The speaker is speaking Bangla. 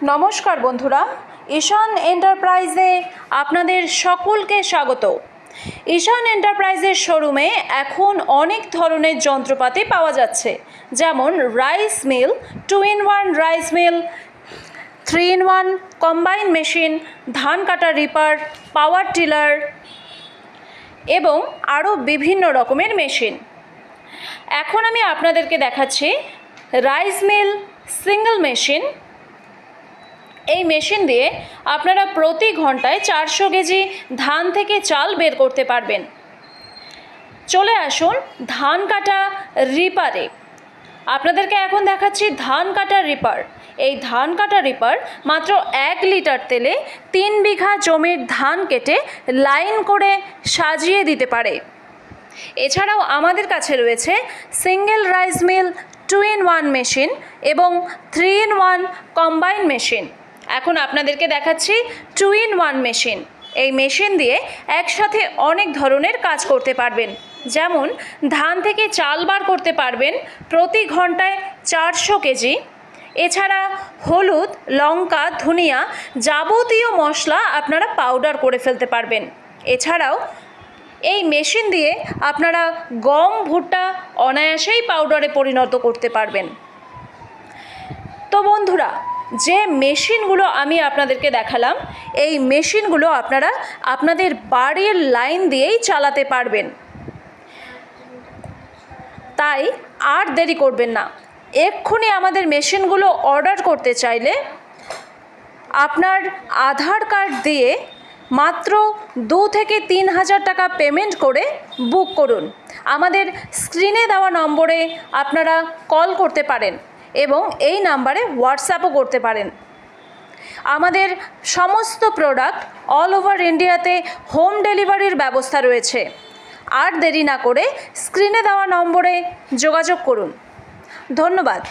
নমস্কার বন্ধুরা, ঈশান এন্টারপ্রাইজে আপনাদের সকলকে স্বাগত। ঈশান এন্টারপ্রাইজের শোরুমে এখন অনেক ধরনের যন্ত্রপাতি পাওয়া যাচ্ছে, যেমন rice mill, 2-in-1 rice mill, 3-in-1 combine machine, ধান কাটা রিপার, পাওয়ার টিলার এবং আরও বিভিন্ন রকমের মেশিন। এখন আমি আপনাদেরকে দেখাচ্ছি রাইস মিল সিঙ্গেল মেশিন। এই মেশিন দিয়ে আপনারা প্রতি ঘন্টায় 400 কেজি ধান থেকে চাল বের করতে পারবেন। চলে আসুন ধান কাটা রিপারে। আপনাদেরকে এখন দেখাচ্ছি ধান কাটা রিপার। এই ধান কাটা রিপার মাত্র 1 লিটার তেলে 3 বিঘা জমির ধান কেটে লাইন করে সাজিয়ে দিতে পারে। এছাড়াও আমাদের কাছে রয়েছে single rice mill, 2-in-1 machine এবং 3-in-1 কম্বাইন মেশিন। এখন আপনাদেরকে দেখাচ্ছি 2-in-1 মেশিন। এই মেশিন দিয়ে একসাথে অনেক ধরনের কাজ করতে পারবেন, যেমন ধান থেকে চাল বার করতে পারবেন প্রতি ঘন্টায় 400 কেজি। এছাড়া হলুদ, লঙ্কা, ধনিয়া যাবতীয় মশলা আপনারা পাউডার করে ফেলতে পারবেন। এছাড়াও এই মেশিন দিয়ে আপনারা গম, ভুট্টা অনায়াসেই পাউডারে পরিণত করতে পারবেন। তো বন্ধুরা, যে মেশিনগুলো আমি আপনাদেরকে দেখালাম, এই মেশিনগুলো আপনারা আপনাদের বাড়ির লাইন দিয়েই চালাতে পারবেন। তাই আর দেরি করবেন না, এক্ষুনি আমাদের মেশিনগুলো অর্ডার করতে চাইলে আপনার আধার কার্ড দিয়ে মাত্র 2 থেকে 3 হাজার টাকা পেমেন্ট করে বুক করুন। আমাদের স্ক্রিনে দেওয়া নম্বরে আপনারা কল করতে পারেন এবং এই নাম্বারে হোয়াটসঅ্যাপও করতে পারেন। আমাদের সমস্ত প্রোডাক্ট অল ওভার ইন্ডিয়াতে হোম ডেলিভারির ব্যবস্থা রয়েছে। আর দেরি না করে স্ক্রিনে দেওয়া নম্বরে যোগাযোগ করুন। ধন্যবাদ।